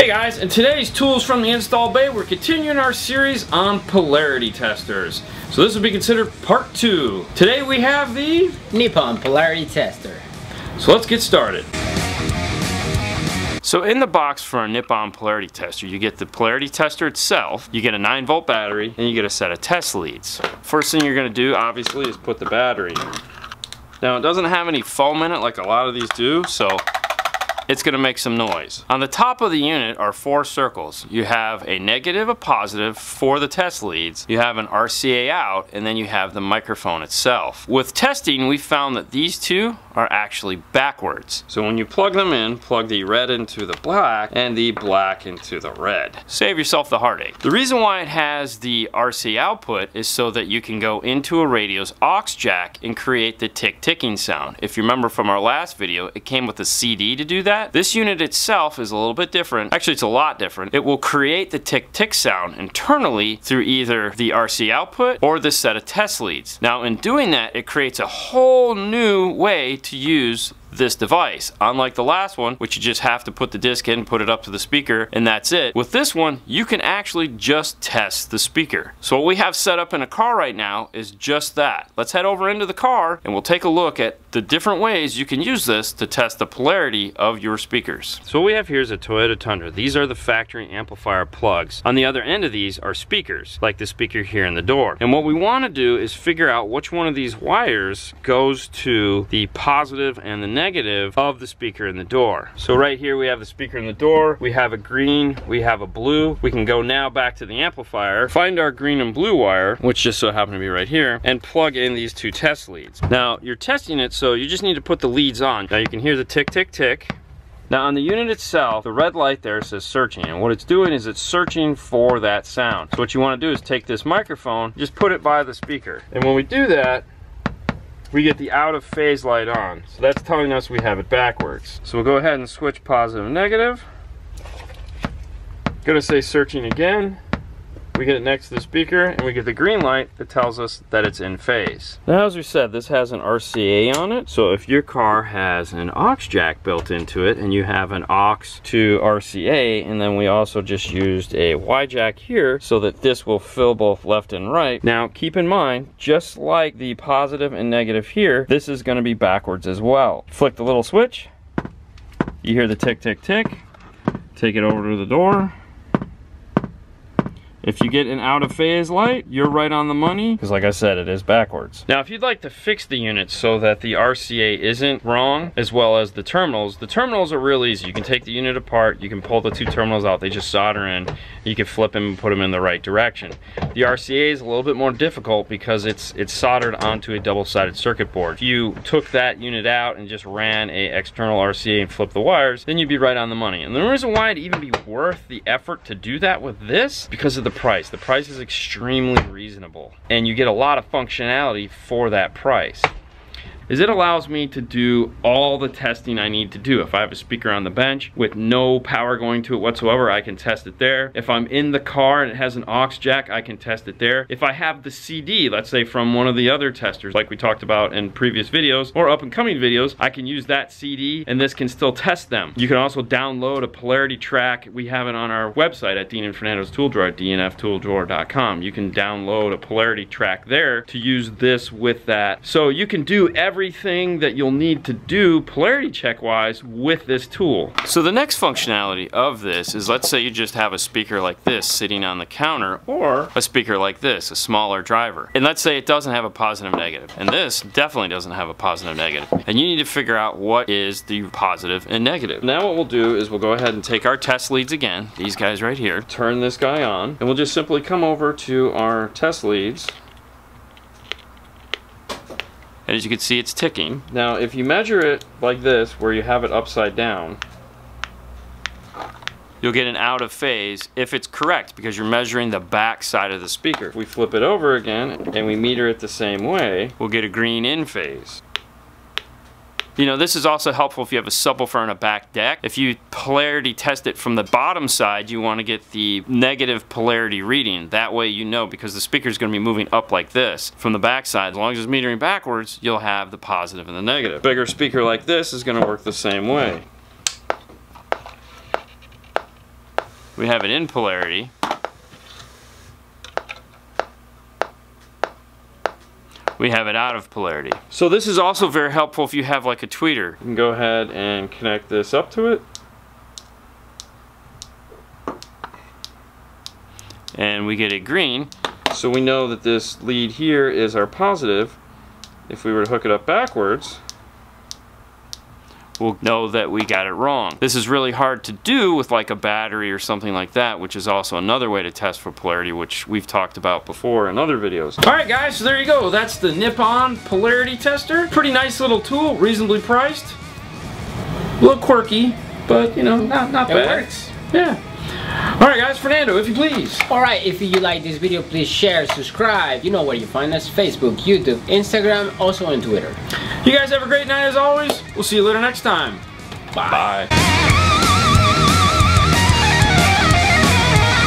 Hey guys, in today's Tools from the Installbay, we're continuing our series on polarity testers. So this will be considered part 2. Today we have the Nippon Polarity tester. So let's get started. So in the box for a Nippon Polarity tester, you get the polarity tester itself, you get a 9-volt battery, and you get a set of test leads. First thing you're going to do, obviously, is put the battery in. Now it doesn't have any foam in it like a lot of these do, so it's going to make some noise. On the top of the unit are 4 circles. You have a negative, a positive for the test leads, you have an RCA out, and then you have the microphone itself. With testing, we found that these two are actually backwards. So when you plug them in, plug the red into the black and the black into the red. Save yourself the heartache. The reason why it has the RC output is so that you can go into a radio's aux jack and create the tick-ticking sound. If you remember from our last video, it came with a CD to do that. This unit itself is a little bit different. Actually, it's a lot different. It will create the tick-tick sound internally through either the RC output or this set of test leads. Now, in doing that, it creates a whole new way to use this device. Unlike the last one, which you just have to put the disc in, put it up to the speaker, and that's it. With this one, you can actually just test the speaker. So what we have set up in a car right now is just that. Let's head over into the car and we'll take a look at the different ways you can use this to test the polarity of your speakers. So what we have here is a Toyota Tundra. These are the factory amplifier plugs. On the other end of these are speakers, like the speaker here in the door. And what we want to do is figure out which one of these wires goes to the positive and the negative of the speaker in the door. So right here we have the speaker in the door, we have a green, we have a blue. We can go now back to the amplifier, find our green and blue wire, which just so happen to be right here, and plug in these 2 test leads. Now you're testing it, so you just need to put the leads on. Now you can hear the tick tick tick. Now on the unit itself, the red light there says searching, and what it's doing is it's searching for that sound. So what you want to do is take this microphone, just put it by the speaker, and when we do that, we get the out of phase light on. So that's telling us we have it backwards. So we'll go ahead and switch positive and negative. Gonna say searching again. We get it next to the speaker and we get the green light that tells us that it's in phase. Now as we said, this has an RCA on it. So if your car has an aux jack built into it and you have an aux to RCA, and then we also just used a Y jack here so that this will fill both left and right. Now keep in mind, just like the positive and negative here, this is going to be backwards as well. Flick the little switch, you hear the tick tick tick, take it over to the door. If you get an out of phase light, you're right on the money, because like I said, it is backwards. Now if you'd like to fix the unit so that the RCA isn't wrong, as well as the terminals are real easy. You can take the unit apart, you can pull the 2 terminals out, they just solder in, you can flip them and put them in the right direction. The RCA is a little bit more difficult because it's soldered onto a double-sided circuit board. If you took that unit out and just ran a external RCA and flipped the wires, then you'd be right on the money. And the reason why it'd even be worth the effort to do that with this, because of the price. The price is extremely reasonable, and you get a lot of functionality for that price. It allows me to do all the testing I need to do. If I have a speaker on the bench with no power going to it whatsoever, I can test it there. If I'm in the car and it has an aux jack, I can test it there. If I have the CD, let's say from one of the other testers like we talked about in previous videos or up and coming videos, I can use that CD and this can still test them. You can also download a polarity track. We have it on our website at Dean and Fernando's tool drawer at dnftooldrawer.com. You can download a polarity track there to use this with that. So you can do everything that you'll need to do polarity check wise with this tool. So the next functionality of this is, let's say you just have a speaker like this sitting on the counter, or a speaker like this, a smaller driver, and let's say it doesn't have a positive negative, and this definitely doesn't have a positive negative, and you need to figure out what is the positive and negative. Now what we'll do is we'll go ahead and take our test leads again, these guys right here, turn this guy on, and we'll just simply come over to our test leads. And as you can see, it's ticking. Now if you measure it like this, where you have it upside down, you'll get an out of phase if it's correct, because you're measuring the back side of the speaker. If we flip it over again and we meter it the same way, we'll get a green in phase. You know, this is also helpful if you have a subwoofer on a back deck. If you polarity test it from the bottom side, you want to get the negative polarity reading. That way you know, because the speaker is going to be moving up like this. From the back side, as long as it's metering backwards, you'll have the positive and the negative. Bigger speaker like this is going to work the same way. We have it in polarity. We have it out of polarity. So this is also very helpful if you have like a tweeter. You can go ahead and connect this up to it. And we get it green. So we know that this lead here is our positive. If we were to hook it up backwards, we'll know that we got it wrong. This is really hard to do with like a battery or something like that, which is also another way to test for polarity, which we've talked about before in other videos. Alright guys, so there you go. That's the Nippon Polarity Tester. Pretty nice little tool, reasonably priced. A little quirky, but you know, not bad. It works. Yeah. Alright guys, Fernando, if you please. Alright, if you like this video, please share, subscribe. You know where you find us. Facebook, YouTube, Instagram, also on Twitter. You guys have a great night as always. We'll see you later next time. Bye. Bye.